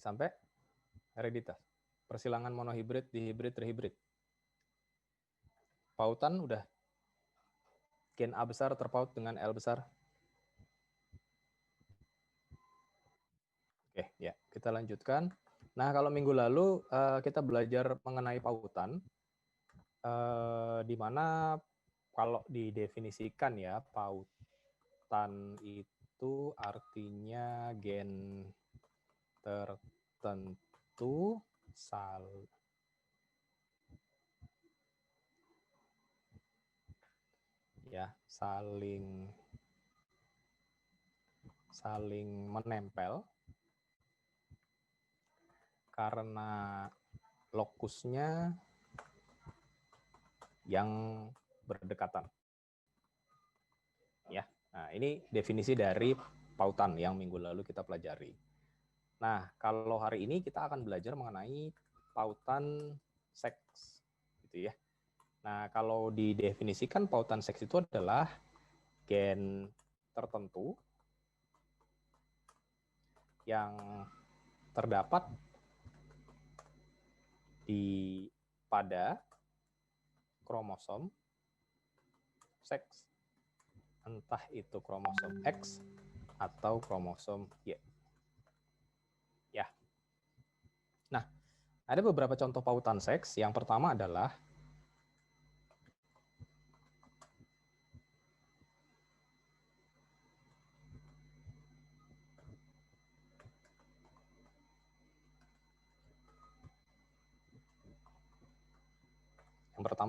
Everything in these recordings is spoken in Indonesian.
sampai hereditas. Persilangan monohibrid, dihibrid, trihibrid. Pautan udah. Gen A besar terpaut dengan L besar. Oke, ya, kita lanjutkan. Nah, kalau minggu lalu kita belajar mengenai pautan, di mana kalau didefinisikan ya, pautan itu artinya gen tertentu saling menempel karena lokusnya yang berdekatan. Ya, nah ini definisi dari pautan yang minggu lalu kita pelajari. Nah, kalau hari ini kita akan belajar mengenai pautan seks, gitu ya. Nah, kalau didefinisikan pautan seks itu adalah gen tertentu yang terdapat pada kromosom seks, entah itu kromosom X atau kromosom Y. Ya. Nah, ada beberapa contoh pautan seks. Yang pertama adalah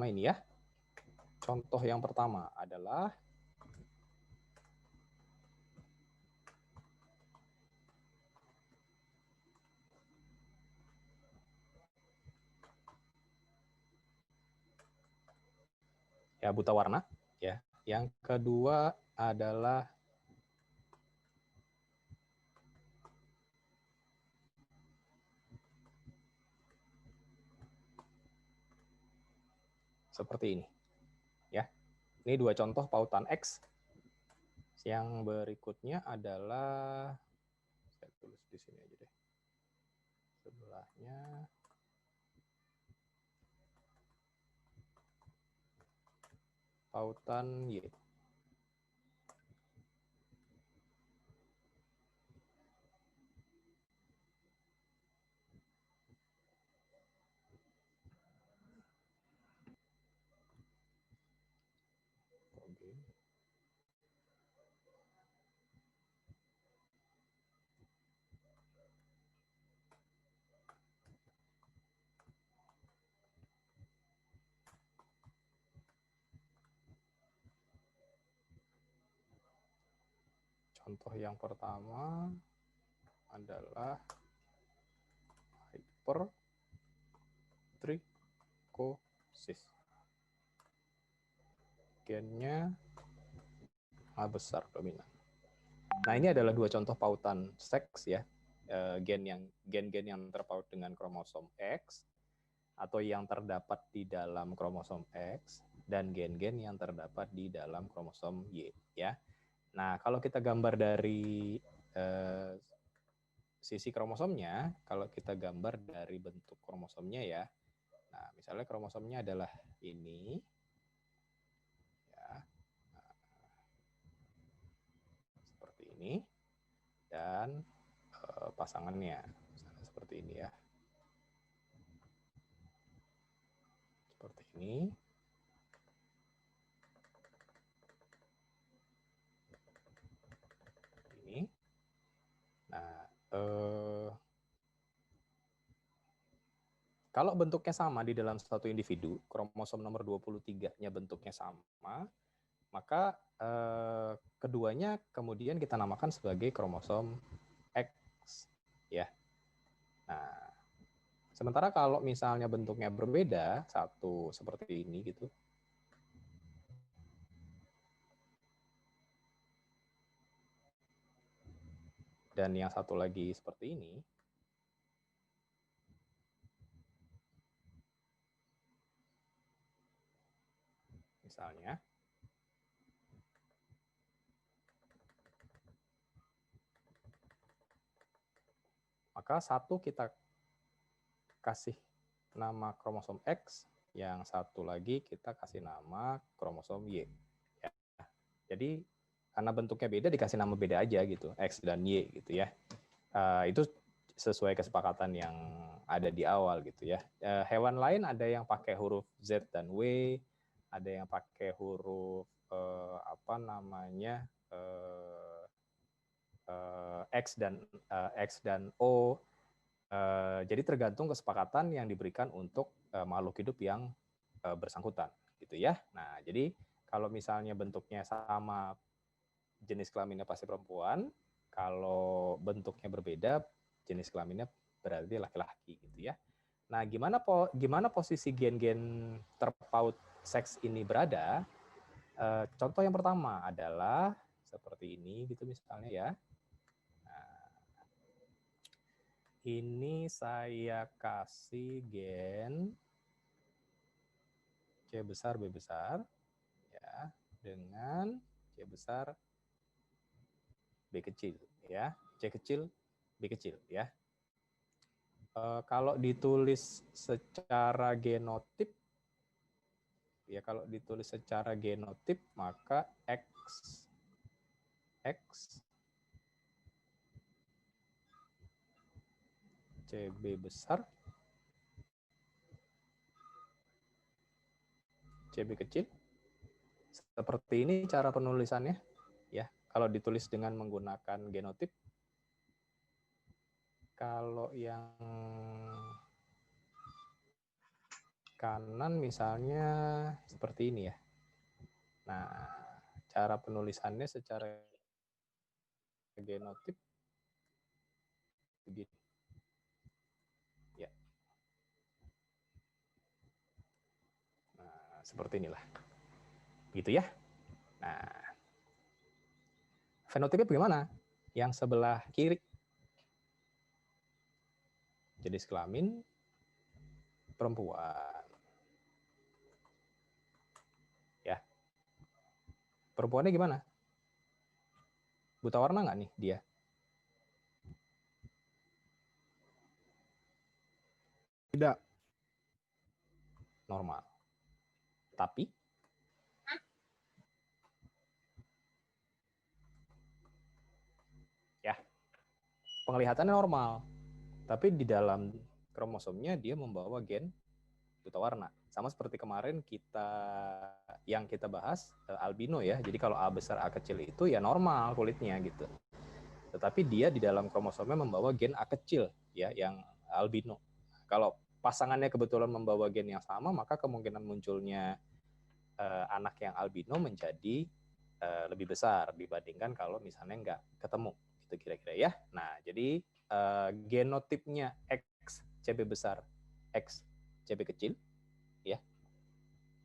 ini ya. Contoh yang pertama adalah ya buta warna ya. Yang kedua adalah seperti ini. Ya. Ini dua contoh pautan X. Yang berikutnya adalah saya tulis di sini aja deh. Sebelahnya pautan Y. Contoh yang pertama adalah hypertrichosis. Gennya A besar dominan. Nah, ini adalah dua contoh pautan seks ya. Gen-gen yang terpaut dengan kromosom X atau yang terdapat di dalam kromosom X dan gen-gen yang terdapat di dalam kromosom Y ya. Nah, kalau kita gambar dari sisi kromosomnya, kalau kita gambar dari bentuk kromosomnya ya. Nah, misalnya kromosomnya adalah ini ya. Nah, seperti ini dan pasangannya misalnya seperti ini ya. Seperti ini. Nah, kalau bentuknya sama di dalam satu individu, kromosom nomor 23-nya bentuknya sama, maka keduanya kemudian kita namakan sebagai kromosom X. Ya. Nah, sementara kalau misalnya bentuknya berbeda, satu seperti ini gitu, dan yang satu lagi seperti ini, misalnya, maka Maka satu kita kasih nama kromosom X, yang satu lagi kita kasih nama kromosom Y. Ya. Jadi karena bentuknya beda dikasih nama beda aja gitu, X dan Y gitu ya. Itu sesuai kesepakatan yang ada di awal gitu ya. Hewan lain ada yang pakai huruf Z dan W, ada yang pakai huruf X dan O. Jadi tergantung kesepakatan yang diberikan untuk makhluk hidup yang bersangkutan gitu ya. Nah, jadi kalau misalnya bentuknya sama, jenis kelaminnya pasti perempuan. Kalau bentuknya berbeda, jenis kelaminnya berarti laki-laki gitu ya. Nah, gimana posisi gen-gen terpaut seks ini berada? Contoh yang pertama adalah seperti ini gitu misalnya ya. Ini saya kasih gen C besar B besar ya dengan C besar B kecil ya, C kecil B kecil ya. Kalau ditulis secara genotip ya, kalau ditulis secara genotip maka X CB besar CB kecil. Seperti ini cara penulisannya ya. Kalau ditulis dengan menggunakan genotip. Kalau yang kanan misalnya seperti ini ya. Nah, cara penulisannya secara genotip begini. Ya. Nah, seperti inilah. Gitu ya. Nah, fenotipnya bagaimana? Yang sebelah kiri jenis kelamin perempuan. Ya. Perempuannya gimana? Buta warna nggak nih dia? Tidak. Normal. Tapi ya, penglihatannya normal. Tapi di dalam kromosomnya dia membawa gen buta warna. Sama seperti kemarin yang kita bahas albino ya. Jadi kalau A besar A kecil itu ya normal kulitnya gitu. Tetapi dia di dalam kromosomnya membawa gen A kecil ya, yang albino. Kalau pasangannya kebetulan membawa gen yang sama, maka kemungkinan munculnya anak yang albino menjadi lebih besar dibandingkan kalau misalnya nggak ketemu. Itu kira-kira ya. Nah, jadi genotipnya X CB besar, X CB kecil, ya.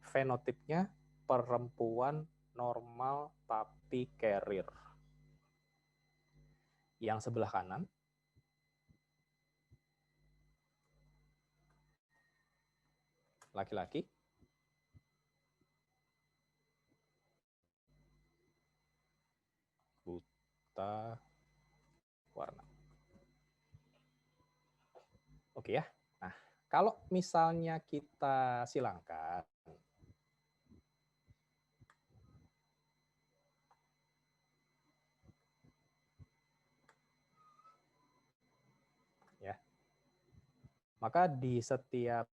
Fenotipnya perempuan normal tapi carrier. Yang sebelah kanan laki-laki, buta warna. Oke ya. Nah, kalau misalnya kita silangkan ya, maka di setiap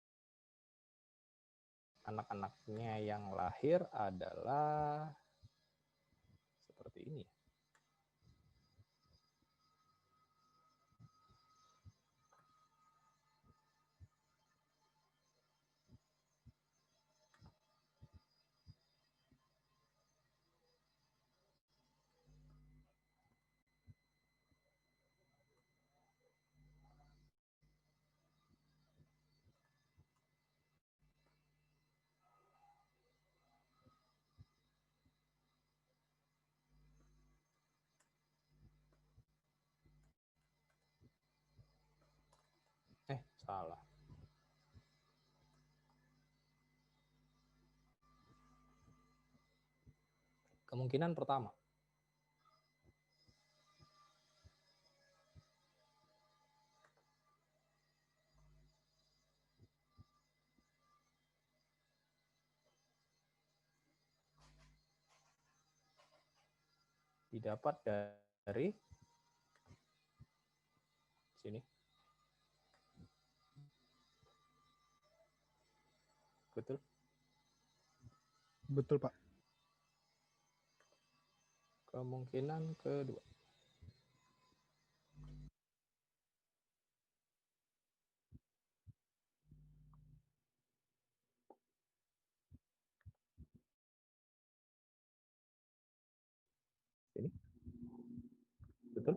anak-anaknya yang lahir adalah seperti ini. Salah. Kemungkinan pertama. didapat dari sini. Betul? Betul, Pak. Kemungkinan kedua. Sini. Betul?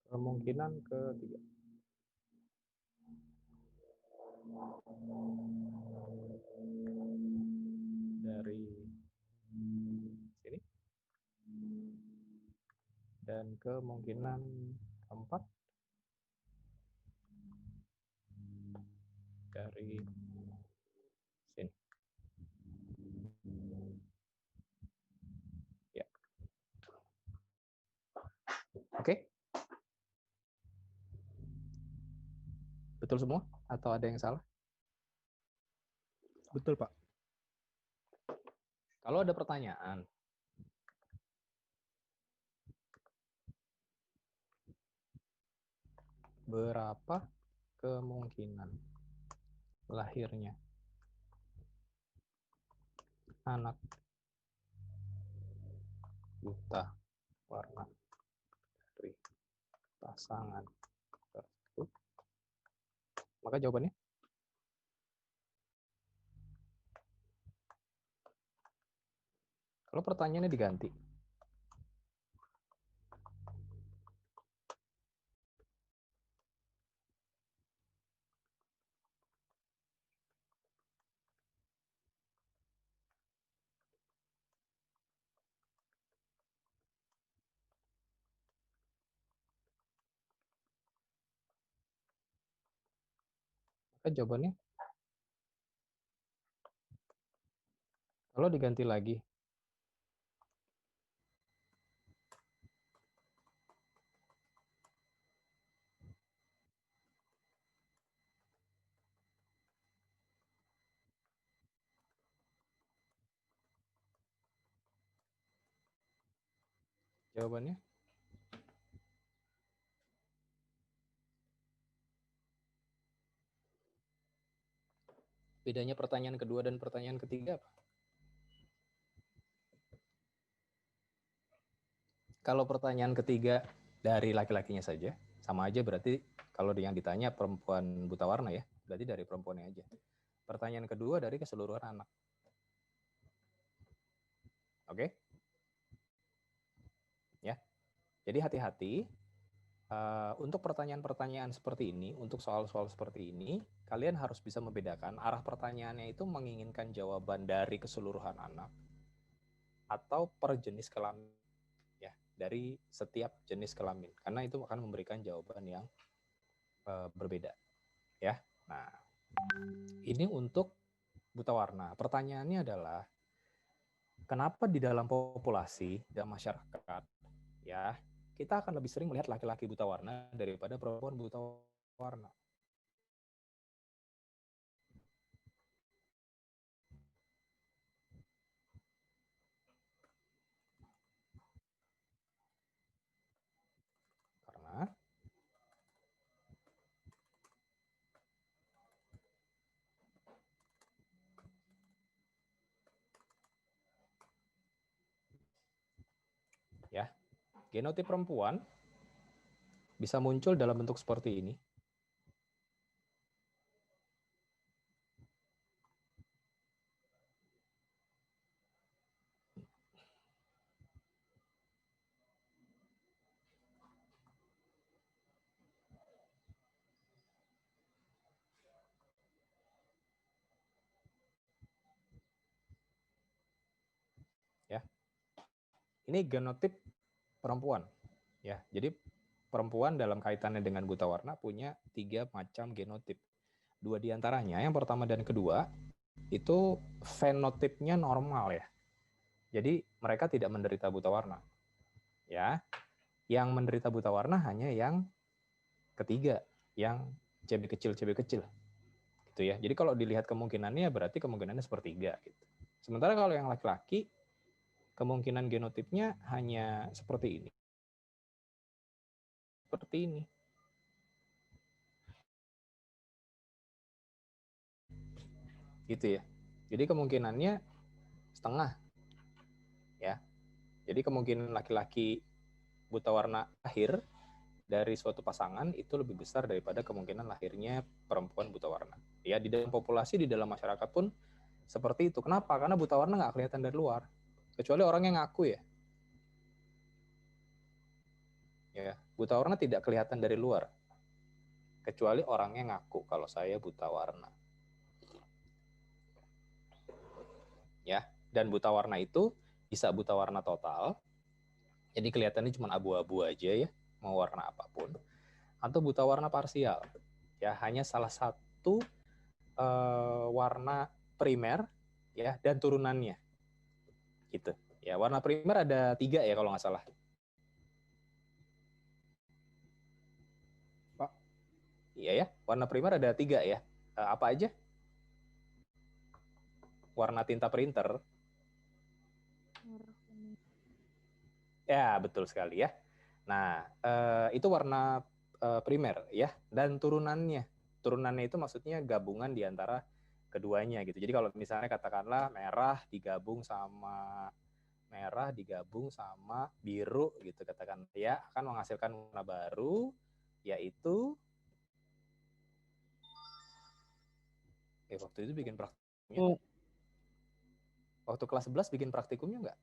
Kemungkinan ketiga. Dari sini. Dan kemungkinan keempat dari sini. Ya. Oke. Betul semua? Atau ada yang salah? Betul, Pak. Kalau ada pertanyaan, berapa kemungkinan lahirnya anak buta warna dari pasangan tersebut? Maka jawabannya kalau pertanyaannya diganti. Maka jawabannya kalau diganti lagi, jawabannya bedanya pertanyaan kedua dan pertanyaan ketiga apa? Kalau pertanyaan ketiga dari laki-lakinya saja, sama aja berarti kalau yang ditanya perempuan buta warna ya, berarti dari perempuannya aja. Pertanyaan kedua dari keseluruhan anak. Oke? Ya. Jadi hati-hati untuk pertanyaan-pertanyaan seperti ini, untuk soal-soal seperti ini, kalian harus bisa membedakan arah pertanyaannya itu menginginkan jawaban dari keseluruhan anak atau per jenis kelamin. Ya, dari setiap jenis kelamin. Karena itu akan memberikan jawaban yang berbeda. Ya. Nah, ini untuk buta warna. Pertanyaannya adalah kenapa di dalam populasi dan masyarakat ya kita akan lebih sering melihat laki-laki buta warna daripada perempuan buta warna? Karena ya genotip perempuan bisa muncul dalam bentuk seperti ini. Ya, ini genotip perempuan. Ya, jadi perempuan dalam kaitannya dengan buta warna punya 3 macam genotip. 2 diantaranya, yang pertama dan kedua, itu fenotipnya normal ya. Jadi mereka tidak menderita buta warna. Ya, yang menderita buta warna hanya yang ketiga, yang CB kecil gitu ya. Jadi kalau dilihat kemungkinannya berarti kemungkinannya sepertiga gitu. Sementara kalau yang laki-laki kemungkinan genotipnya hanya seperti ini. Seperti ini. Gitu ya. Jadi kemungkinannya setengah. Ya. Jadi kemungkinan laki-laki buta warna lahir dari suatu pasangan itu lebih besar daripada kemungkinan lahirnya perempuan buta warna. Ya, di dalam populasi, di dalam masyarakat pun seperti itu. Kenapa? Karena buta warna nggak kelihatan dari luar. Kecuali orang yang ngaku ya. Ya, buta warna tidak kelihatan dari luar. Kecuali orangnya ngaku kalau saya buta warna. Ya, dan buta warna itu bisa buta warna total. Jadi kelihatannya cuma abu-abu aja ya, mau warna apapun. Atau buta warna parsial. Ya, hanya salah satu warna primer ya dan turunannya. Gitu. Ya, warna primer ada 3 ya kalau nggak salah. Pak. Iya ya, warna primer ada 3 ya. Apa aja? Warna tinta printer. Ya, betul sekali ya. Nah, itu warna primer ya, dan turunannya. Turunannya itu maksudnya gabungan di antara keduanya gitu. Jadi kalau misalnya katakanlah merah digabung sama biru gitu katakan, ya akan menghasilkan warna baru, yaitu waktu itu bikin praktikumnya. Waktu kelas 11 bikin praktikumnya nggak?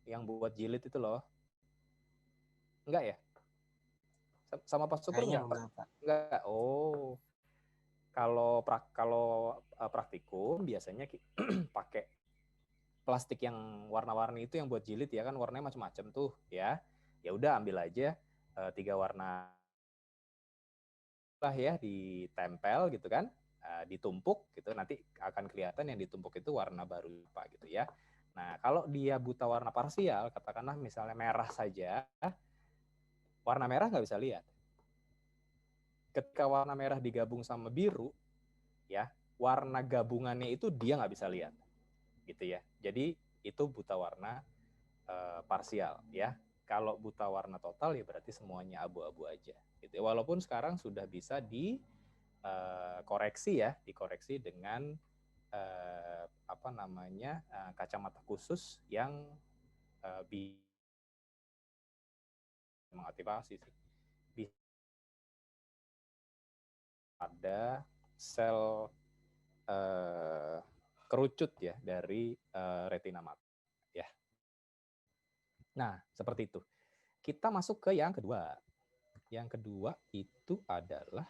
Yang buat jilid itu loh. Enggak ya? Sama Pak Syukur enggak? Enggak. Oh. Kalau praktikum biasanya pakai plastik yang warna-warni itu yang buat jilid ya kan, warnanya macam-macam tuh ya. Ya udah ambil aja 3 warna lah ya, ditempel gitu kan, ditumpuk gitu, nanti akan kelihatan yang ditumpuk itu warna baru apa gitu ya. Nah, kalau dia buta warna parsial, katakanlah misalnya merah saja, warna merah nggak bisa lihat. Ketika warna merah digabung sama biru, ya warna gabungannya itu dia nggak bisa lihat, gitu ya. Jadi itu buta warna parsial ya. Kalau buta warna total ya berarti semuanya abu-abu aja. Gitu. Walaupun sekarang sudah bisa dikoreksi ya, dikoreksi dengan kacamata khusus yang mengaktifasi sih. Ada sel kerucut ya dari retina mata ya. Nah, seperti itu. Kita masuk ke yang kedua. Yang kedua itu adalah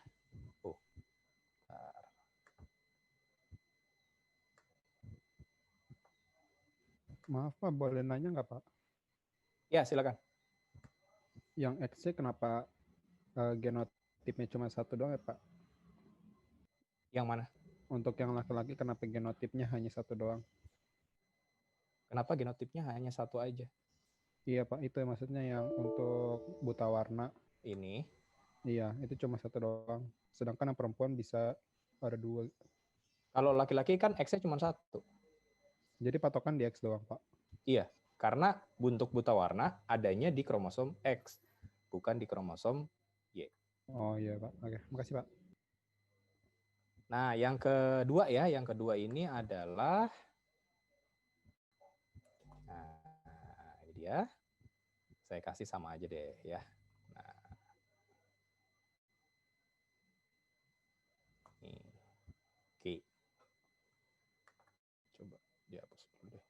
Maaf Pak, boleh nanya nggak Pak? Ya, silakan. Yang XC kenapa genotipnya cuma satu doang ya Pak? Yang mana? Untuk yang laki-laki kenapa genotipnya hanya satu doang? Kenapa genotipnya hanya satu aja? Iya Pak, itu maksudnya yang untuk buta warna. Ini. Iya, itu cuma satu doang. Sedangkan yang perempuan bisa ada 2. Kalau laki-laki kan X-nya cuma 1. Jadi patokan di X doang Pak? Iya, karena untuk buta warna adanya di kromosom X, bukan di kromosom Y. Oh iya Pak, oke, makasih Pak. Nah, yang kedua ya, yang kedua ini adalah, nah ini dia, saya kasih sama aja deh ya. Nah, ini, oke, coba dihapus dulu deh.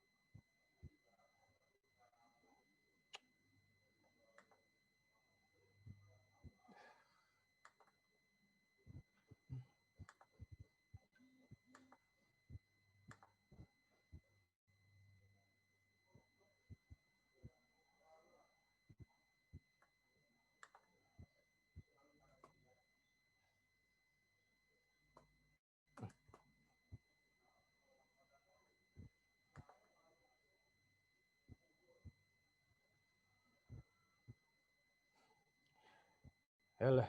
Yalah,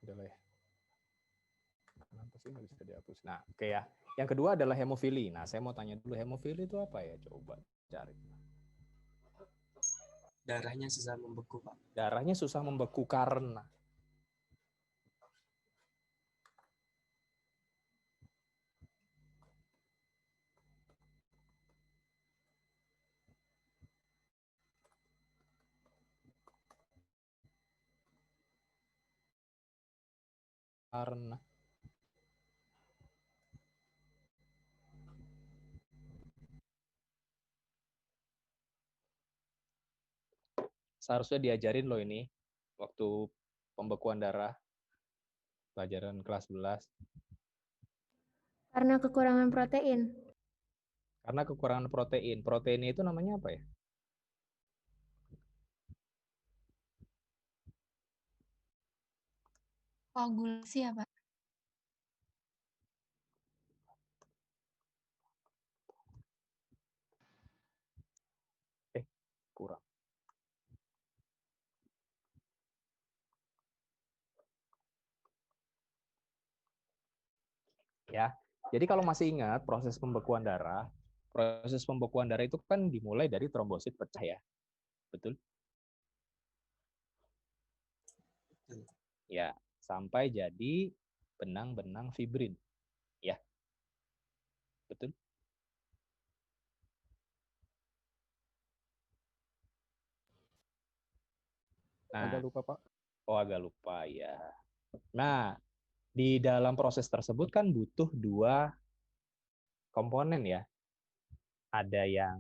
udah lah ya. Kenapa sih nggak bisa dihapus? Nah, oke ya. Yang kedua adalah hemofili. Nah, saya mau tanya dulu hemofili itu apa ya? Coba cari. Darahnya susah membeku, Pak. Darahnya susah membeku karena seharusnya diajarin loh ini waktu pembekuan darah pelajaran kelas 11. Karena kekurangan protein. Karena kekurangan protein. Proteinnya itu namanya apa ya? Koagulasi ya, Pak? Kurang. Ya. Jadi kalau masih ingat proses pembekuan darah itu kan dimulai dari trombosit pecah ya. Betul? Ya, sampai jadi benang-benang fibrin. Ya. Betul? Nah, Agak lupa, Pak. oh agak lupa ya. Nah, di dalam proses tersebut kan butuh dua komponen ya. Ada yang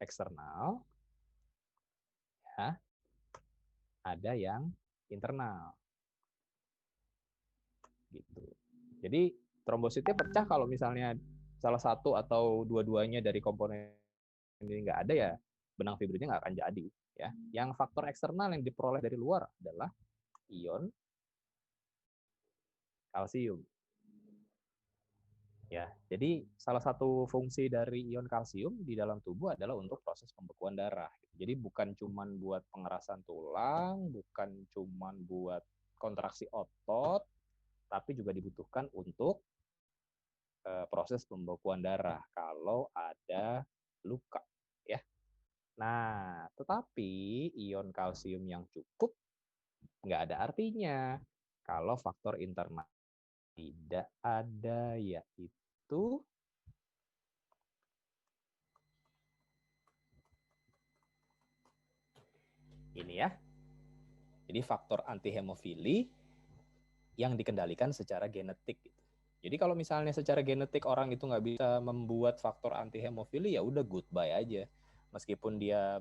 eksternal, ya, ada yang internal. Gitu. Jadi trombositnya pecah kalau misalnya salah satu atau dua-duanya dari komponen ini nggak ada ya, benang fibrinnya nggak akan jadi. Ya. Yang faktor eksternal yang diperoleh dari luar adalah ion kalsium. Ya, jadi salah satu fungsi dari ion kalsium di dalam tubuh adalah untuk proses pembekuan darah. Jadi bukan cuma buat pengerasan tulang, bukan cuma buat kontraksi otot, tapi juga dibutuhkan untuk proses pembekuan darah kalau ada luka. Ya. Nah, tetapi ion kalsium yang cukup nggak ada artinya kalau faktor internal tidak ada, yaitu ini ya. Jadi faktor antihemofili yang dikendalikan secara genetik. Jadi kalau misalnya secara genetik orang itu nggak bisa membuat faktor antihemofili, ya udah goodbye aja. Meskipun dia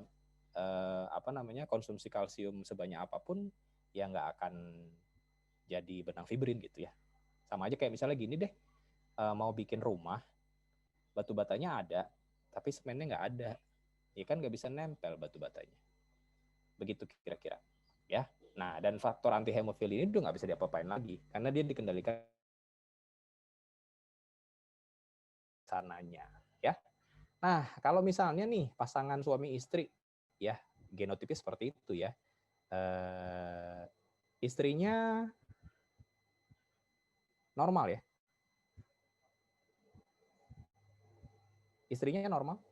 konsumsi kalsium sebanyak apapun, ya nggak akan jadi benang fibrin gitu ya. Sama aja kayak misalnya gini deh, mau bikin rumah, batu batanya ada, tapi semennya nggak ada, ya kan nggak bisa nempel batu batanya. Begitu kira-kira, ya. Nah, dan faktor antihemofili ini udah nggak bisa diapa-apain lagi, karena dia dikendalikan sananya, ya. Nah, kalau misalnya nih pasangan suami istri, ya genotipnya seperti itu ya, istrinya normal ya, istrinya normal,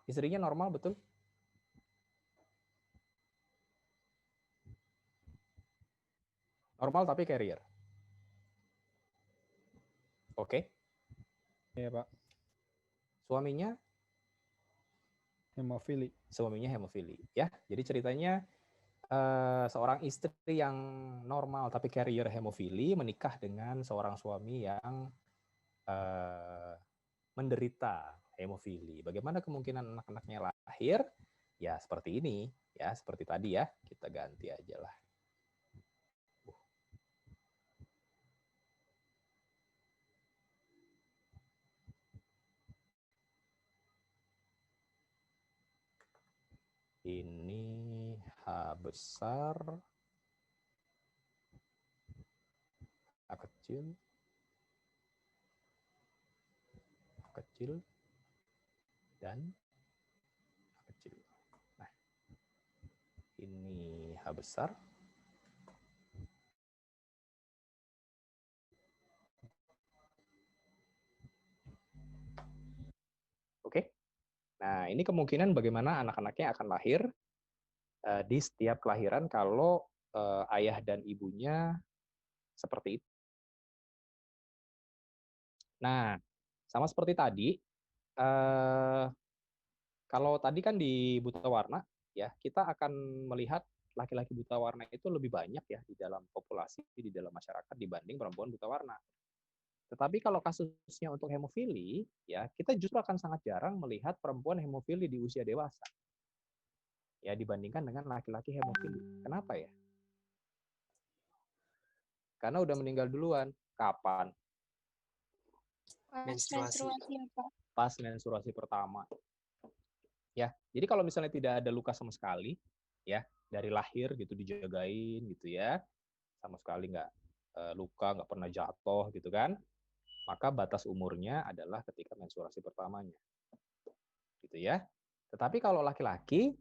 istrinya normal betul. Normal tapi carrier. Oke. Iya, Pak. Suaminya Hemofili. Ya. Jadi ceritanya seorang istri yang normal tapi carrier hemofili menikah dengan seorang suami yang menderita hemofili. Bagaimana kemungkinan anak-anaknya lahir? Ya seperti ini, ya seperti tadi ya. Kita ganti aja lah. Ini H besar, H kecil, dan H kecil. besar. Oke. Nah, ini kemungkinan bagaimana anak-anaknya akan lahir di setiap kelahiran kalau ayah dan ibunya seperti itu. Nah, sama seperti tadi, kalau tadi kan di buta warna, ya kita akan melihat laki-laki buta warna itu lebih banyak ya di dalam populasi, di dalam masyarakat dibanding perempuan buta warna. Tetapi kalau kasusnya untuk hemofili, ya kita justru akan sangat jarang melihat perempuan hemofili di usia dewasa. Ya dibandingkan dengan laki-laki hemofili. Kenapa ya? Karena udah meninggal duluan. Kapan? Pas Menstruasi. ya, Pak. Pas menstruasi pertama. Ya, jadi kalau misalnya tidak ada luka sama sekali, ya dari lahir gitu dijagain gitu ya, sama sekali nggak luka, nggak pernah jatuh gitu kan, maka batas umurnya adalah ketika menstruasi pertamanya, gitu ya. Tetapi kalau laki-laki,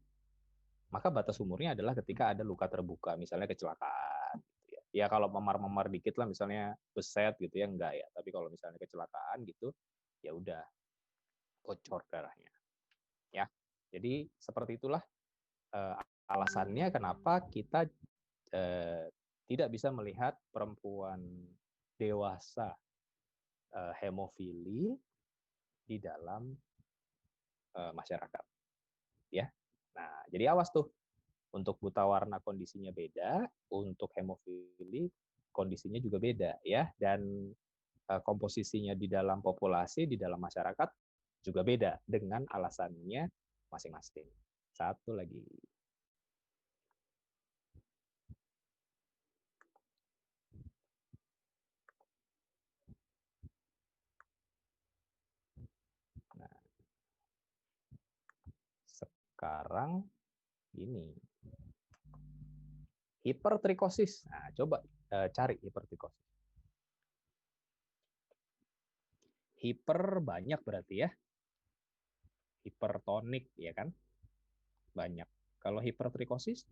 maka batas umurnya adalah ketika ada luka terbuka, misalnya kecelakaan. Gitu ya. Ya kalau memar-memar dikit lah, misalnya beset gitu ya, enggak ya. Tapi kalau misalnya kecelakaan gitu, ya udah bocor darahnya. Ya, jadi seperti itulah alasannya kenapa kita tidak bisa melihat perempuan dewasa hemofili di dalam masyarakat. Ya, nah jadi awas tuh. Untuk buta warna kondisinya beda, untuk hemofili kondisinya juga beda ya, dan komposisinya di dalam populasi, di dalam masyarakat juga beda dengan alasannya masing-masing. Satu lagi. Nah, sekarang ini hipertrikosis. Nah, coba cari hipertrikosis. Hiper banyak berarti ya. Hipertonik ya kan? Banyak. Kalau hipertrikosis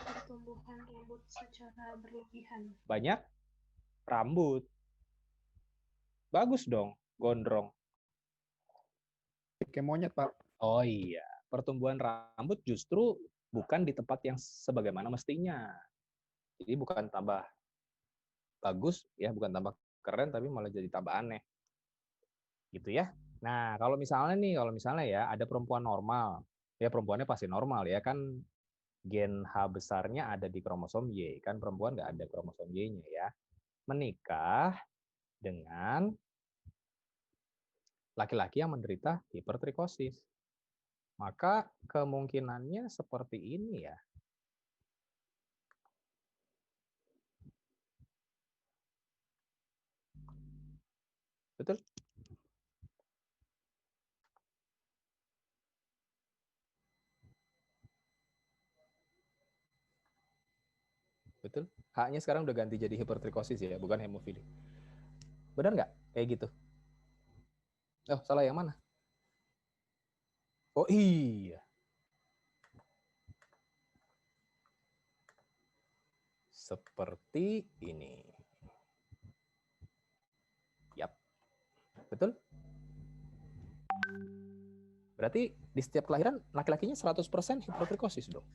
pertumbuhan rambut secara berlebihan. banyak rambut. Bagus dong, gondrong. Kayak monyet, Pak. Oh iya, pertumbuhan rambut justru bukan di tempat yang sebagaimana mestinya. Jadi bukan tambah bagus ya, bukan tambah keren, tapi malah jadi tambah aneh. Gitu ya. Nah, kalau misalnya ya ada perempuan normal, ya perempuannya pasti normal ya kan, gen H besarnya ada di kromosom Y, kan perempuan nggak ada kromosom Y-nya ya. Menikah dengan laki-laki yang menderita hipertrikosis. Maka kemungkinannya seperti ini ya. Betul? Betul? H-nya sekarang udah ganti jadi hipertrikosis ya, bukan hemofili. Benar nggak? Kayak gitu. Oh, salah yang mana? Oh iya. Seperti ini. Yap. Betul? Berarti di setiap kelahiran laki-lakinya 100% hipertrikosis dong.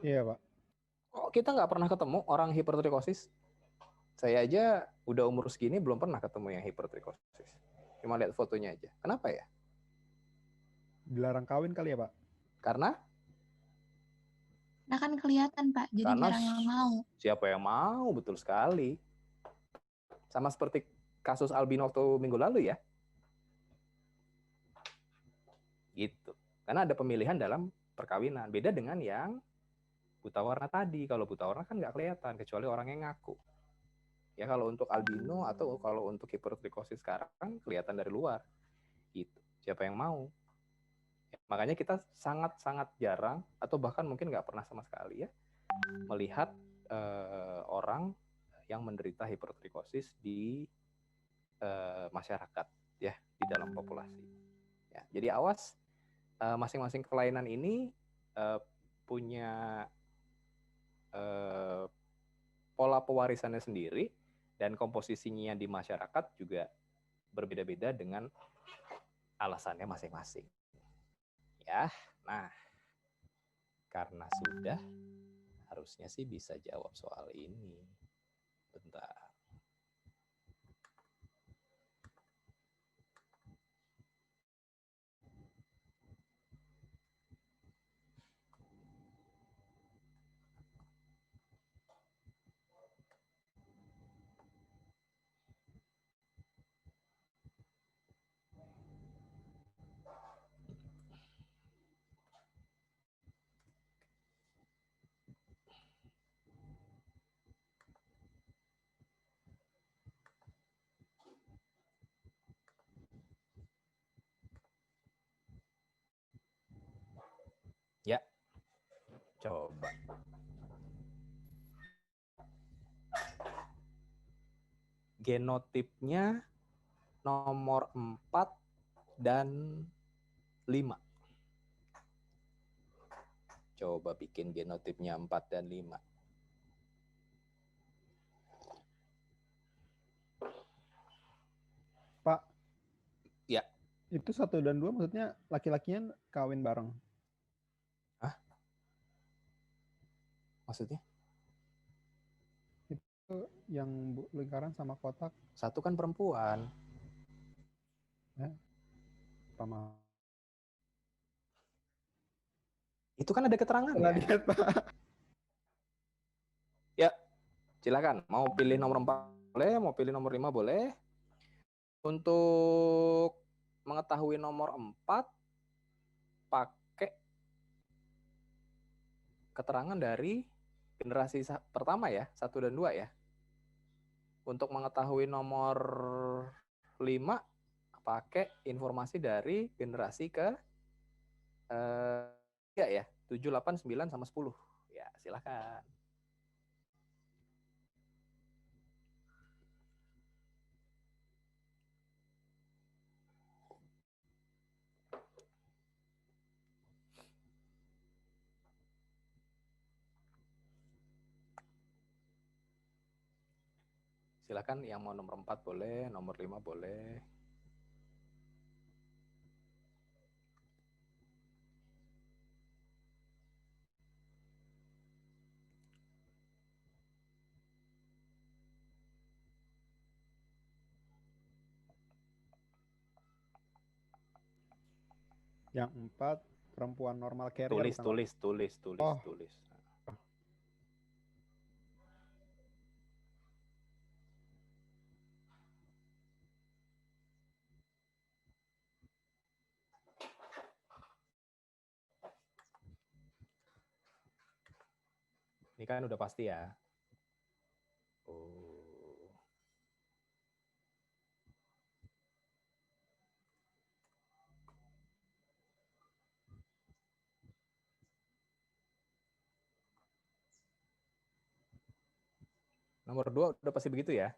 Iya, Pak. Kok kita nggak pernah ketemu orang hipertrikosis? Saya aja udah umur segini belum pernah ketemu yang hipertrikosis. Cuma lihat fotonya aja. Kenapa ya? Dilarang kawin kali ya, Pak? Karena Nah kan kelihatan, Pak. Jadi Karena jarang yang mau. siapa yang mau, betul sekali. Sama seperti kasus albino waktu minggu lalu ya. Gitu. Karena ada pemilihan dalam perkawinan. Beda dengan yang buta warna tadi. Kalau buta warna kan nggak kelihatan, kecuali orang yang ngaku. Ya kalau untuk albino atau kalau untuk hipertrikosis sekarang kelihatan dari luar. Gitu. Siapa yang mau? Makanya kita sangat-sangat jarang atau bahkan mungkin nggak pernah sama sekali ya melihat orang yang menderita hipertrikosis di masyarakat ya, di dalam populasi. Ya, jadi awas, masing-masing kelainan ini punya pola pewarisannya sendiri dan komposisinya di masyarakat juga berbeda-beda dengan alasannya masing-masing. Ya, nah karena sudah, harusnya sih bisa jawab soal ini. Bentar. Ya, coba. Genotipnya nomor 4 dan 5. Coba bikin genotipnya 4 dan 5. Pak. Ya. Itu 1 dan 2 maksudnya laki-lakinya kawin bareng. Hah? Maksudnya? Itu yang lingkaran sama kotak. 1 kan perempuan. Ya. Sama. Itu kan ada keterangan ya? Lihat, Pak. Ya, silakan. Mau pilih nomor 4 boleh, mau pilih nomor 5 boleh. Untuk mengetahui nomor 4, pakai keterangan dari generasi pertama ya, 1 dan 2 ya. Untuk mengetahui nomor 5, pakai informasi dari generasi ke 3 ya, 7, 8, 9, sama 10. Ya, silakan. Silakan yang mau nomor 4 boleh, nomor 5 boleh. Yang 4 perempuan normal carrier. Tulis, bukan, tulis, Pak? tulis, tulis, Oh. tulis. Ini kan udah pasti ya. Oh. Nomor 2 udah pasti begitu ya?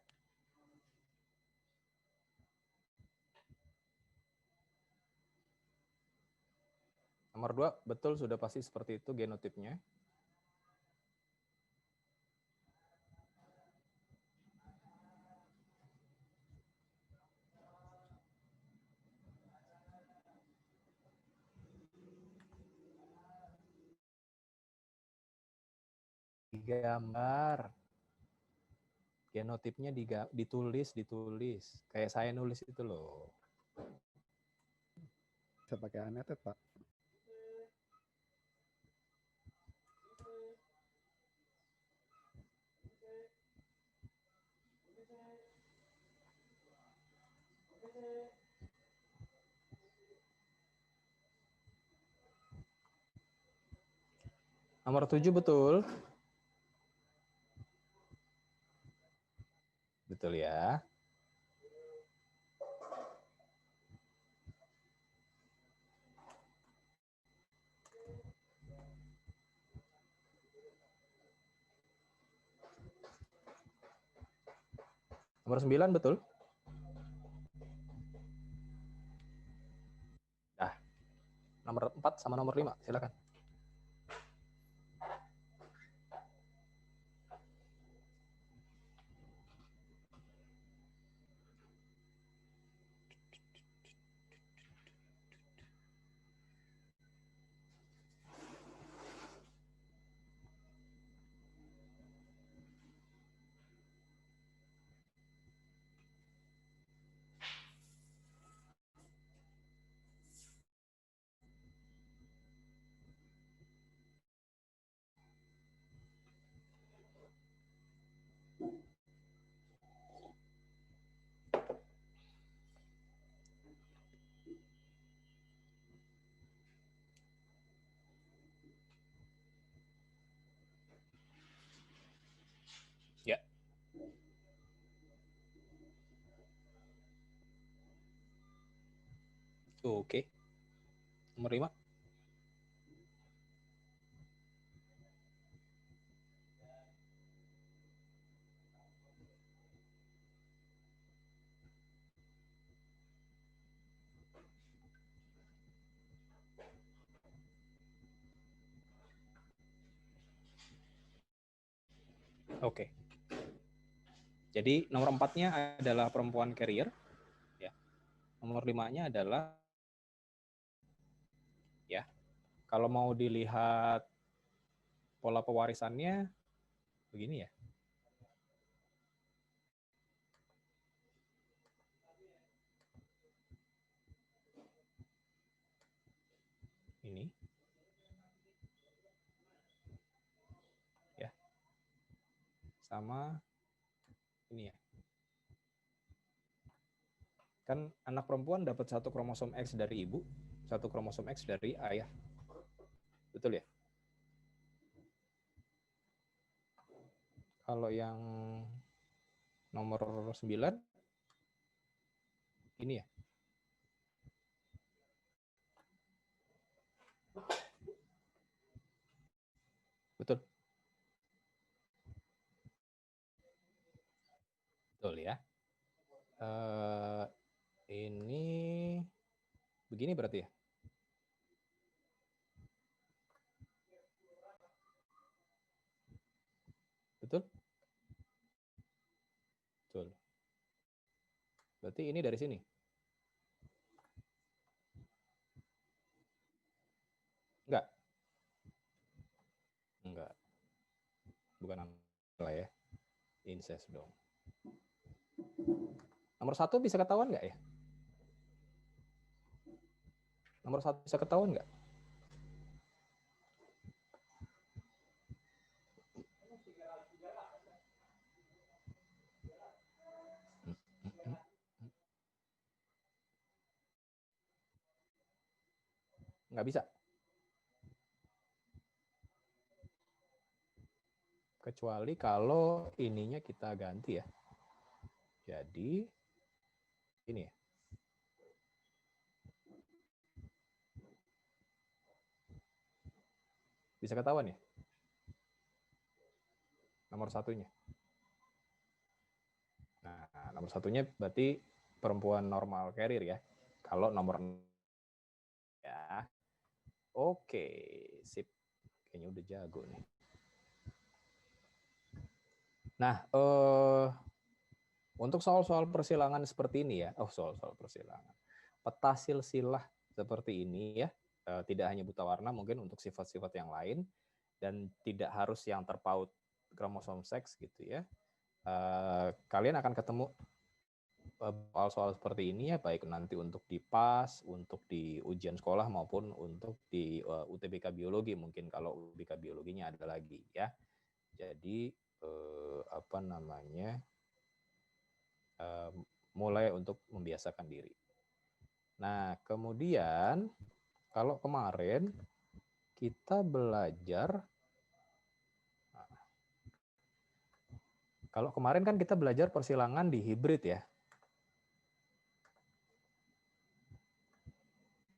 Nomor 2 betul sudah pasti seperti itu genotipnya. Digambar. Genotipnya ditulis. Kayak saya nulis itu loh. Bisa pakai annotate, Pak. Nomor 7 betul. Betul ya. Nomor 9 betul? Nah, nomor 4 sama nomor 5, silakan. Ya. Oke. Nomor 5. Oke. Jadi nomor 4-nya adalah perempuan carrier. Ya. Nomor 5-nya adalah, ya, kalau mau dilihat pola pewarisannya begini ya. Ini. Ya. Sama ini ya. Kan anak perempuan dapat 1 kromosom X dari ibu, 1 kromosom X dari ayah. Betul ya? Kalau yang nomor 9 ini ya. Betul. Betul ya. Ini begini berarti ya. Betul? Betul. Berarti ini dari sini. Enggak. Enggak. Bukan lah ya. Incest dong. Nomor 1 bisa ketahuan nggak ya? Nomor 1 bisa ketahuan nggak? Nggak bisa. Kecuali kalau ininya kita ganti ya. Jadi ini ya. Bisa ketahuan ya? Nomor 1-nya. Nah, nomor 1-nya berarti perempuan normal carrier ya. Kalau nomor ya. Oke, sip. Kayaknya udah jago nih. Nah, untuk soal-soal persilangan seperti ini ya, soal-soal persilangan. Peta silsilah seperti ini ya, tidak hanya buta warna, mungkin untuk sifat-sifat yang lain, dan tidak harus yang terpaut kromosom seks gitu ya. Kalian akan ketemu soal-soal seperti ini ya, baik nanti untuk di PAS, untuk di ujian sekolah maupun untuk di UTBK biologi, mungkin kalau UTBK biologinya ada lagi ya. Jadi apa namanya, mulai untuk membiasakan diri. Nah, kemudian kalau kemarin kita belajar, kalau kemarin kan kita belajar persilangan di hibrid ya.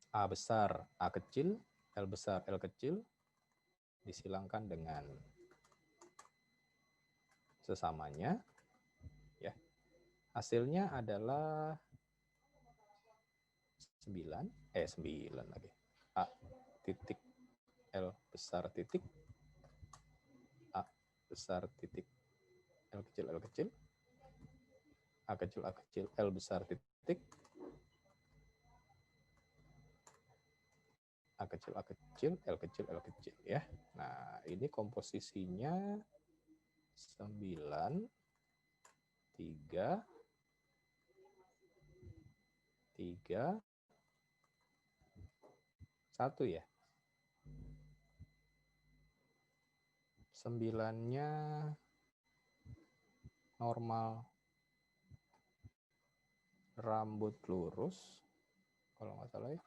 A besar, A kecil, L besar, L kecil, disilangkan dengan sesamanya, ya. Hasilnya adalah 9 lagi. A titik L besar titik A besar titik L kecil A kecil L besar titik A kecil L kecil ya. Nah, ini komposisinya 9 3 1 ya. 9-nya normal rambut lurus kalau nggak salah ya.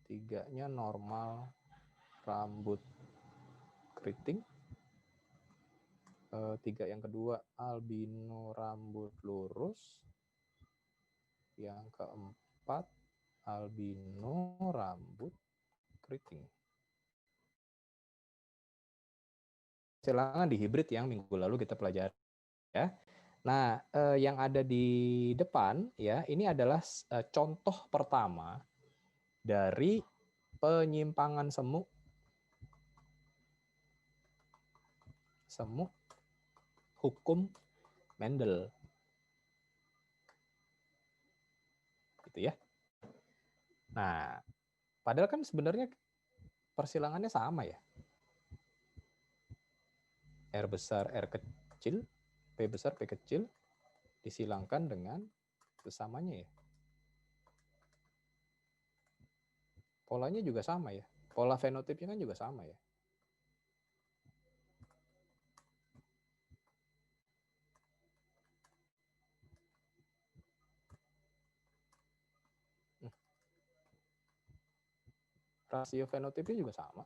3-nya normal rambut keriting. 3 yang kedua albino rambut lurus. Yang keempat albino rambut keriting. Silangan di hibrid yang minggu lalu kita pelajari ya. Nah, yang ada di depan ya, ini adalah contoh pertama dari penyimpangan semu hukum Mendel. Gitu ya. Nah, padahal kan sebenarnya persilangannya sama ya. R besar R kecil, P besar P kecil disilangkan dengan sesamanya ya. Polanya juga sama ya. Pola fenotipnya kan juga sama ya. Rasio fenotipnya juga sama.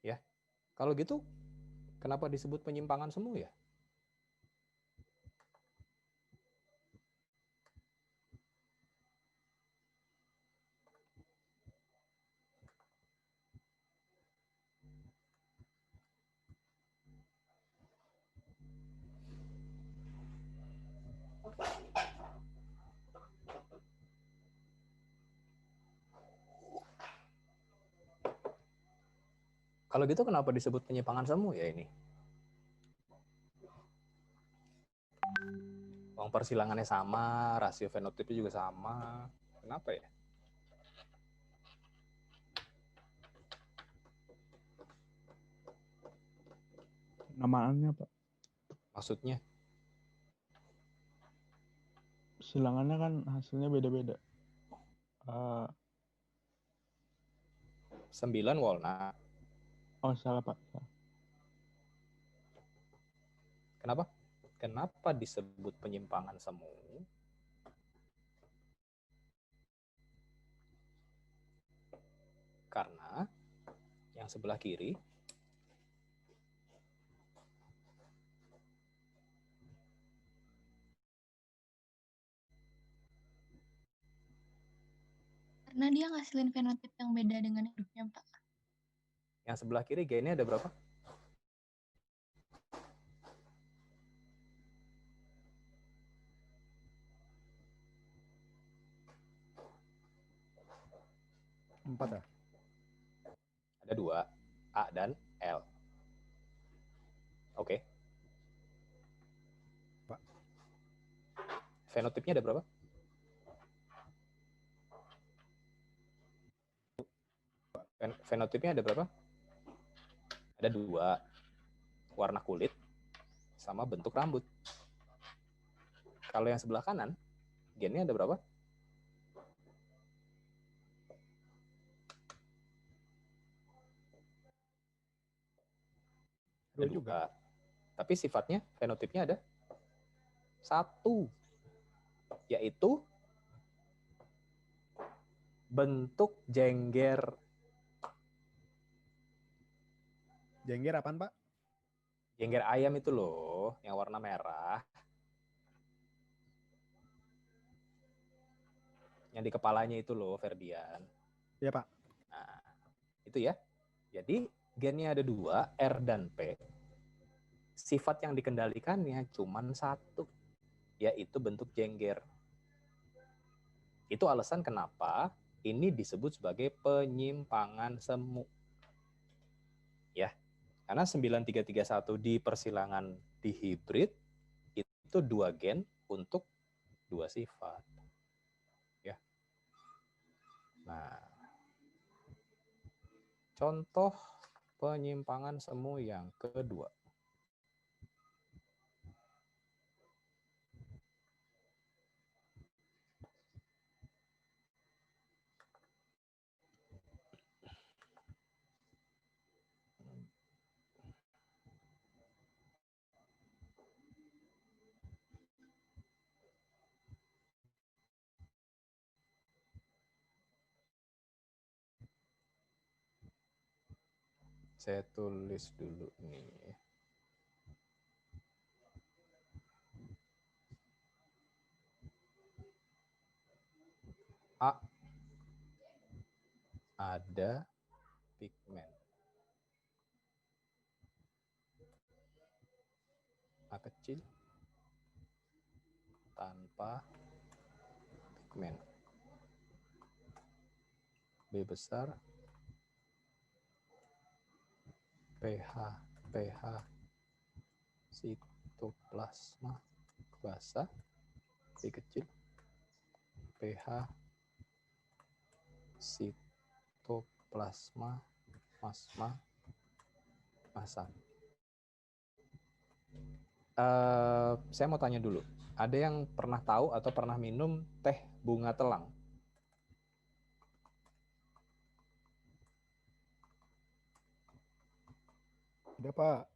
Ya. Kalau gitu kenapa disebut penyimpangan semu ya? Kalau gitu kenapa disebut penyimpangan semu ya ini? Uang persilangannya sama, rasio fenotipnya juga sama. Kenapa ya? Namaannya Pak. Maksudnya? Silangannya kan hasilnya beda-beda. 9 walnut. Oh salah Pak. Kenapa? Kenapa disebut penyimpangan semu? Karena yang sebelah kiri Karena dia ngasilin fenotip yang beda dengan hidupnya, Pak. yang sebelah kiri gennya ada berapa? Empat ya? Ada 2, A dan L. Oke. Pak. Fenotipnya ada berapa? Fenotipnya ada berapa? Ada 2. Warna kulit sama bentuk rambut. Kalau yang sebelah kanan, gennya ada berapa? Ada 2 juga. Tapi sifatnya, fenotipnya ada 1. Yaitu bentuk jengger. Jengger apaan, Pak? Jengger ayam itu loh, yang warna merah. Yang di kepalanya itu loh, Ferdian. Iya, Pak. Nah, itu ya. Jadi gennya ada dua, R dan P. Sifat yang dikendalikannya cuma satu, yaitu bentuk jengger. Itu alasan kenapa ini disebut sebagai penyimpangan semu. Ya, karena 9331 di persilangan di hibrid itu dua gen untuk dua sifat. Ya. Nah, contoh penyimpangan semu yang kedua. Saya tulis dulu nih. A. Ada pigmen. A kecil tanpa pigmen. B besar. pH sitoplasma basah. B kecil. pH sitoplasma basah. Saya mau tanya dulu. Ada yang pernah tahu atau pernah minum teh bunga telang? Ada, Pak.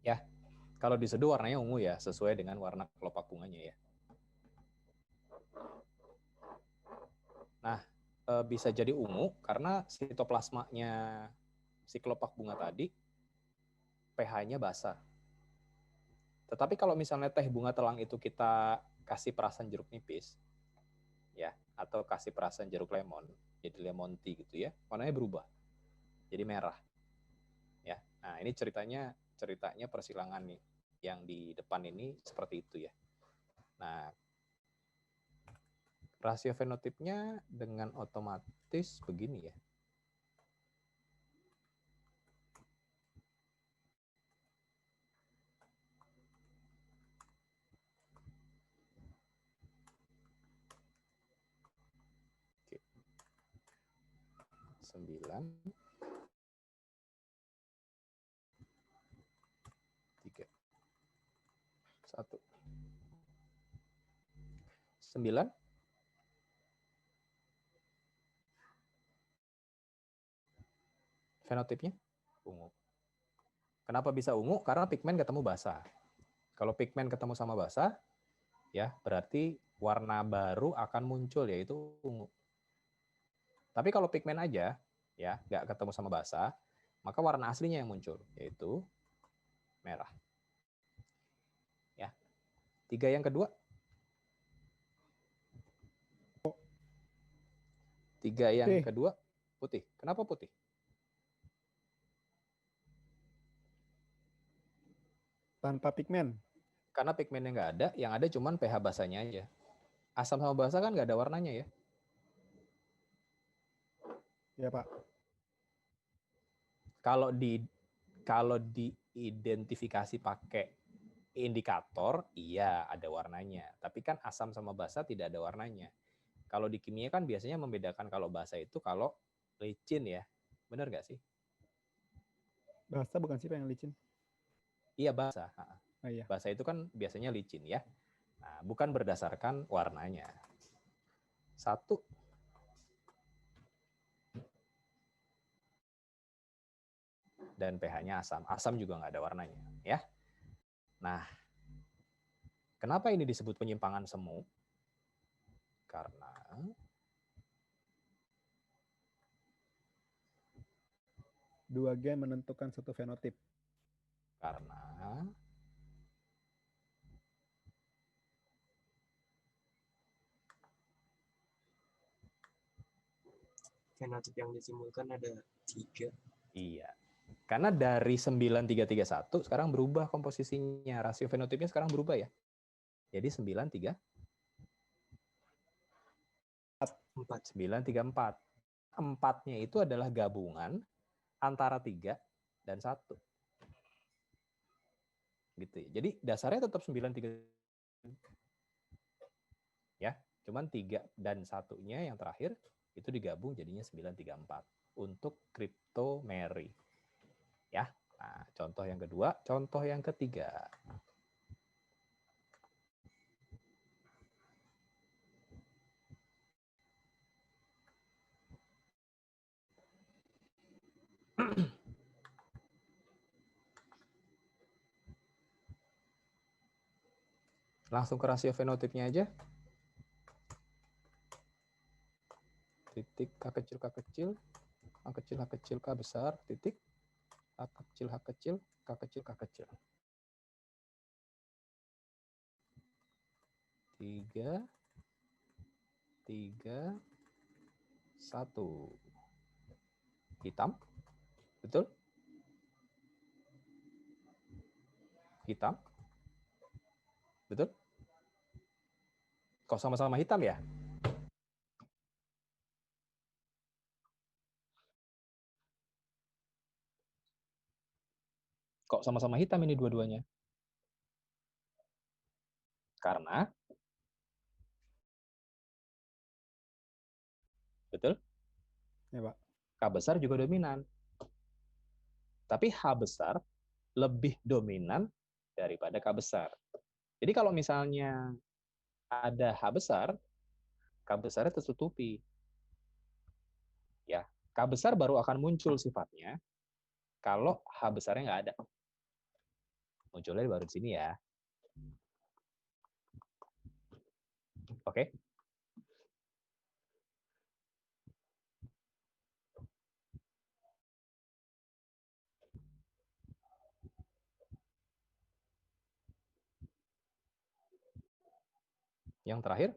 Ya, kalau diseduh warnanya ungu ya, sesuai dengan warna kelopak bunganya ya. Nah, bisa jadi ungu karena sitoplasmanya si kelopak bunga tadi pH-nya basah. Tetapi kalau misalnya teh bunga telang itu kita kasih perasan jeruk nipis, ya, atau kasih perasan jeruk lemon, jadi lemon tea gitu ya, warnanya berubah, jadi merah. Ya, nah ini ceritanya persilangan nih, yang di depan ini seperti itu ya. Nah, rasio fenotipnya dengan otomatis begini ya. Oke. 9 3 1 9 fenotipnya ungu. Kenapa bisa ungu? Karena pigmen ketemu basah. Kalau pigmen ketemu sama basah, ya berarti warna baru akan muncul yaitu ungu. Tapi kalau pigmen aja, ya nggak ketemu sama basah, maka warna aslinya yang muncul yaitu merah. Ya, 3 yang kedua. 3 yang kedua putih. Kenapa putih? Tanpa pigmen. Karena pigmennya nggak ada, yang ada cuman pH basahnya aja. Asam sama basa kan nggak ada warnanya ya. Ya, Pak. Kalau diidentifikasi pakai indikator, iya ada warnanya. Tapi kan asam sama basa tidak ada warnanya. Kalau di kimia kan biasanya membedakan kalau basa itu kalau licin ya. Benar nggak sih? Bahasa bukan sih Pak yang licin? Iya basa. Oh, iya. Basa itu kan biasanya licin ya. Nah, bukan berdasarkan warnanya. 1. Dan pH-nya asam. Asam juga nggak ada warnanya. Ya. Nah, kenapa ini disebut penyimpangan semu? Karena dua gen menentukan satu fenotip. Karena fenotip yang ditimbulkan ada 3. Iya. Karena dari 9331 sekarang berubah komposisinya. Rasio fenotipnya sekarang berubah ya. Jadi 934. 4-nya itu adalah gabungan antara 3 dan 1. Gitu ya. Jadi dasarnya tetap 93. Ya, cuman 3 dan 1-nya yang terakhir itu digabung jadinya 934 untuk cryptomary. Ya. Nah, contoh yang kedua, contoh yang ketiga. Langsung ke rasio fenotipnya aja. Titik K kecil, K kecil, K kecil, H kecil, K besar, titik, H kecil, H kecil, K kecil, K kecil. 3, 3, 1. Hitam, betul? Hitam, betul? Kok sama-sama hitam ya? Kok sama-sama hitam ini dua-duanya? Karena, betul? Ya, Pak. K besar juga dominan. Tapi H besar lebih dominan daripada K besar. Jadi kalau misalnya ada H besar, K besarnya tertutupi. Ya, K besar baru akan muncul sifatnya kalau H besarnya nggak ada. Munculnya baru di sini ya. Oke. Yang terakhir,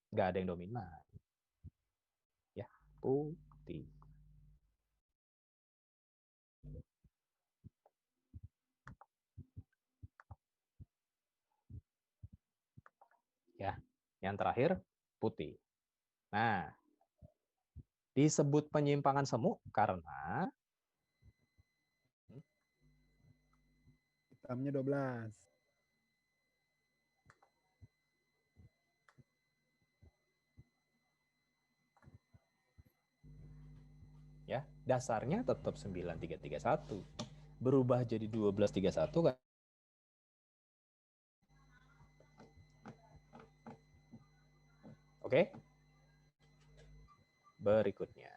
nggak ada yang dominan. Ya, putih. Ya, yang terakhir putih. Nah, disebut penyimpangan semu karena Hitamnya 12. ya dasarnya tetap 9331. Berubah jadi 1231 kan. Oke. Berikutnya.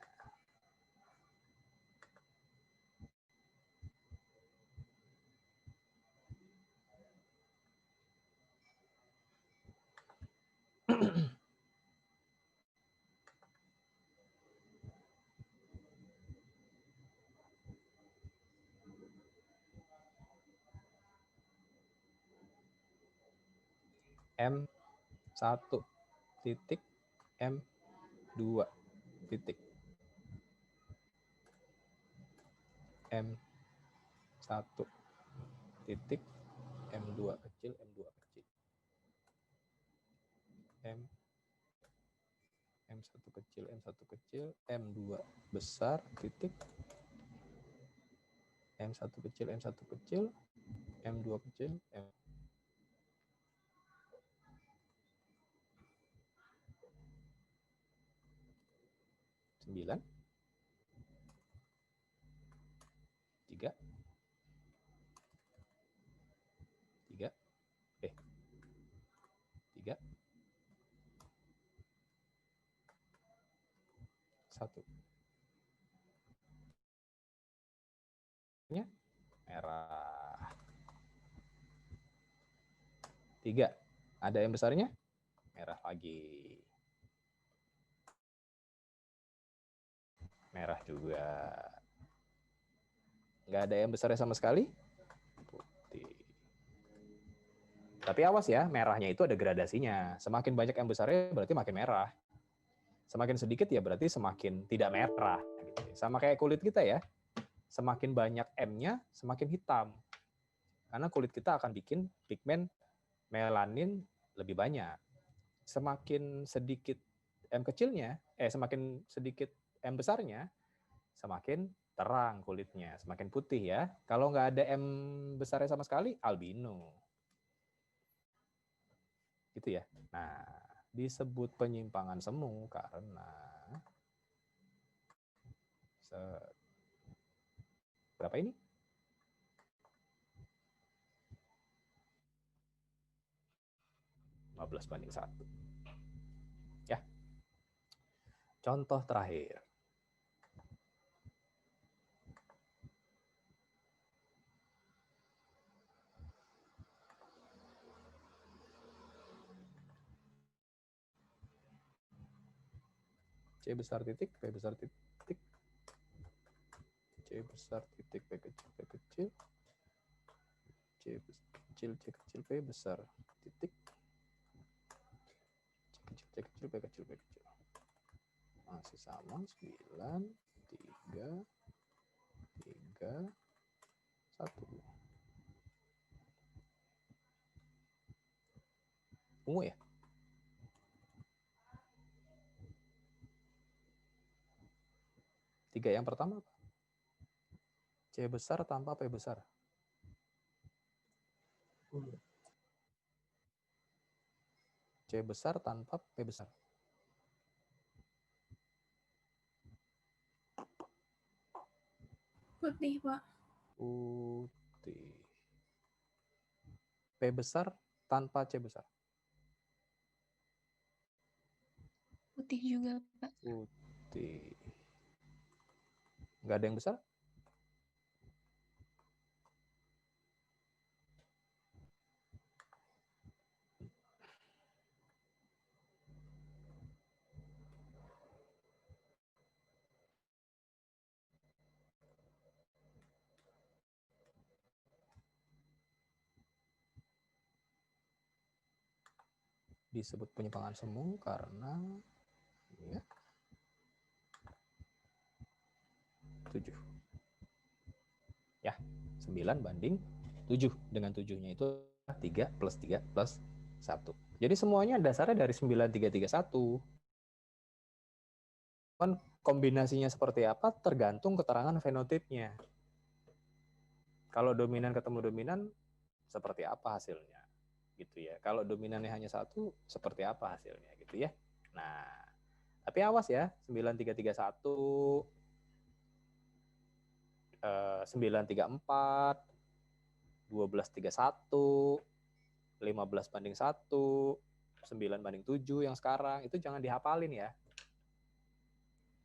M1 titik M2 titik M1 titik M2 kecil M2 kecil M1 kecil M1 kecil M2 besar titik M1 kecil M1 kecil M2 kecil M 9 3 3 3 1 nya merah 3 ada yang besarnya merah lagi merah juga nggak ada yang besarnya sama sekali putih. Tapi awas ya, merahnya itu ada gradasinya. Semakin banyak yang besarnya berarti makin merah. Semakin sedikit ya berarti semakin tidak merah. Gitu. Sama kayak kulit kita ya. Semakin banyak M-nya, semakin hitam. Karena kulit kita akan bikin pigmen melanin lebih banyak. Semakin sedikit M kecilnya, semakin sedikit M besarnya, semakin terang kulitnya, semakin putih ya. Kalau nggak ada M besarnya sama sekali, albino. Gitu ya. Nah, disebut penyimpangan semu karena berapa ini? (15:1). Ya. Contoh terakhir. C besar titik, P besar titik, C besar titik, P kecil, P kecil, C kecil, C kecil, P besar titik, C kecil, C kecil, P kecil, P kecil. Masih sama, 9, 3, 3, 1. Ungu ya? Tiga yang pertama apa? C besar tanpa P besar. C besar tanpa P besar. Putih, Pak. Putih. P besar tanpa C besar. Putih juga, Pak. Putih. Nggak ada yang besar? Disebut penyimpangan semu karena ya, 7. Ya, 9 banding 7. Dengan 7-nya itu 3 plus 3 plus 1. Jadi semuanya dasarnya dari 9331. Kan kombinasinya seperti apa tergantung keterangan fenotipnya. Kalau dominan ketemu dominan, seperti apa hasilnya? Gitu ya. Kalau dominannya hanya 1, seperti apa hasilnya? Gitu ya. Nah, tapi awas ya, 9331, 934, 1231, 15:1, 9:7 yang sekarang, itu jangan dihafalin ya.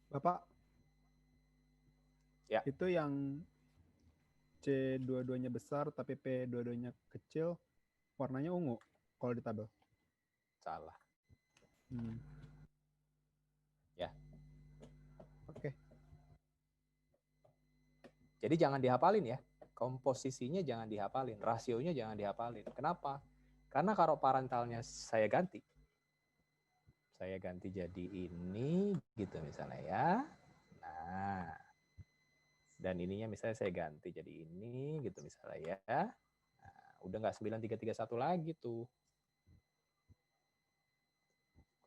Bapak, Ya. itu yang C dua-duanya besar tapi P dua-duanya kecil, warnanya ungu kalau di tabel. Salah. Ya. Oke. Jadi jangan dihafalin ya. Komposisinya jangan dihafalin, rasionya jangan dihafalin. Kenapa? Karena kalau parentalnya saya ganti jadi ini gitu misalnya ya. Nah, dan ininya misalnya saya ganti jadi ini gitu misalnya ya. Nah, udah nggak 9331 lagi tuh.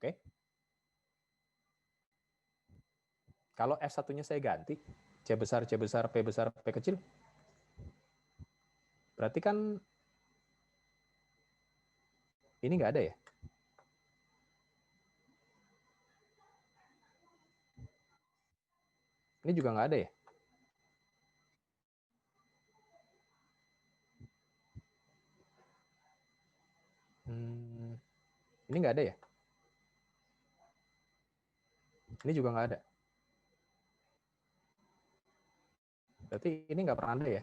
Oke. Kalau F1-nya saya ganti, C besar, P besar, P kecil, berarti kan ini nggak ada ya? Ini juga nggak ada ya? Ini nggak ada ya? Ini juga nggak ada. Berarti ini nggak pernah ada ya?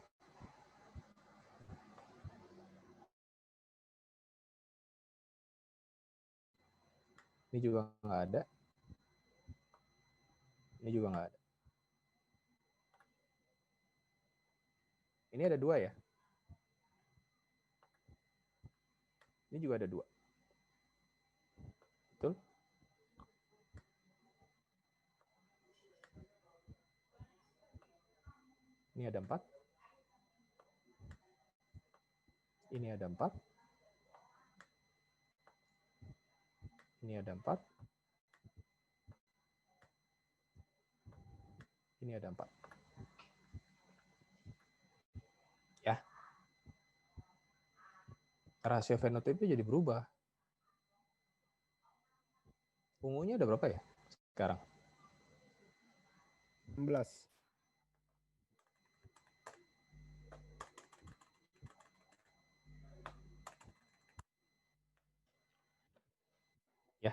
Ini juga nggak ada. Ini juga nggak ada. Ini ada 2 ya? Ini juga ada 2. Betul? Ini ada 4. Ini ada 4. Ini ada 4. Ini ada 4. Ya. Rasio fenotipnya jadi berubah. Ungunya ada berapa ya sekarang? 16. Ya.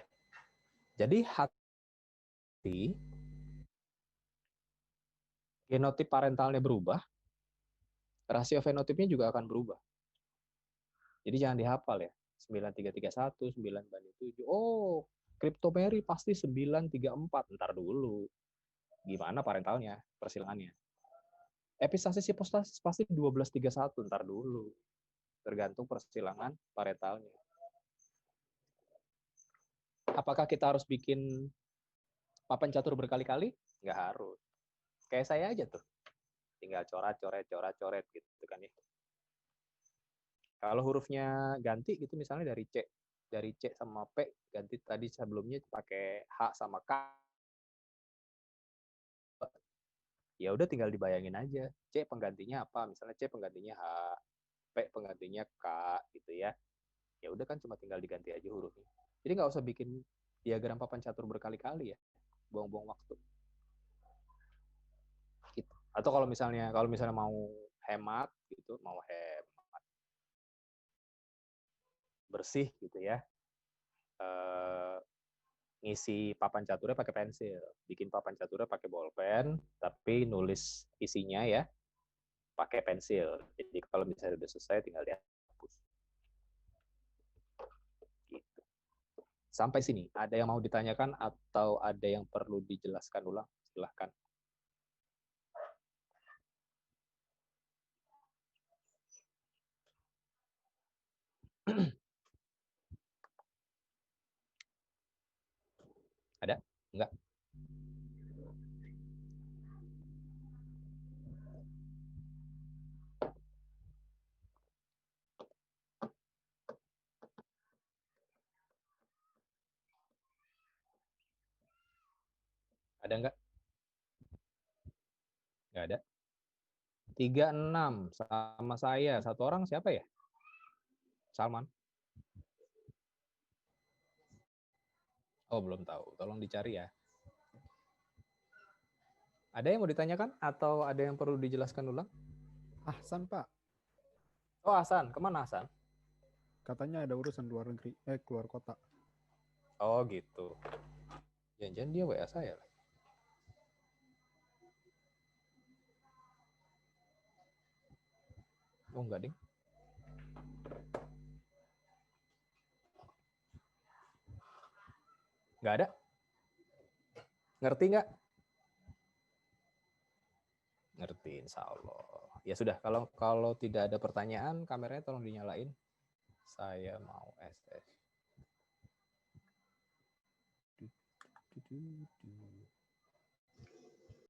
Jadi hati genotip parentalnya berubah, rasio fenotipnya juga akan berubah. Jadi jangan dihafal ya. 9331, 9:7. Oh, cryptomeri pasti 934. Ntar dulu. Gimana parentalnya, persilangannya? Epistasis hipostasis pasti 1231. Ntar dulu. Tergantung persilangan parentalnya. Apakah kita harus bikin papan catur berkali-kali? Nggak harus. Kayak saya aja tuh. Tinggal coret gitu kan ya. Kalau hurufnya ganti gitu misalnya dari C sama P ganti tadi sebelumnya pakai H sama K. Ya udah tinggal dibayangin aja. C penggantinya apa? Misalnya C penggantinya H, P penggantinya K gitu ya. Ya udah kan cuma tinggal diganti aja hurufnya. Jadi nggak usah bikin diagram papan catur berkali-kali ya. Buang-buang waktu. Gitu. Atau kalau misalnya mau hemat gitu, mau hemat bersih gitu ya. Ngisi papan caturnya pakai pensil, bikin papan caturnya pakai bolpen, tapi nulis isinya ya pakai pensil. Jadi kalau misalnya udah selesai tinggal dihapus. Gitu. Sampai sini, ada yang mau ditanyakan atau ada yang perlu dijelaskan ulang? Silahkan. Ada? Enggak? Ada enggak? Enggak ada. 36 sama saya. Satu orang siapa ya? Salman. Oh, belum tahu. Tolong dicari ya. Ada yang mau ditanyakan atau ada yang perlu dijelaskan ulang? Ahsan, Pak. Oh, Hasan. Kemana Hasan? Katanya ada urusan luar negeri, keluar kota. Oh, gitu. Jangan-jangan dia WA saya. Oh, enggak, Ding. Enggak ada? Ngerti nggak? Ngerti, insya Allah. Ya sudah, kalau tidak ada pertanyaan, kameranya tolong dinyalain. Saya mau SS.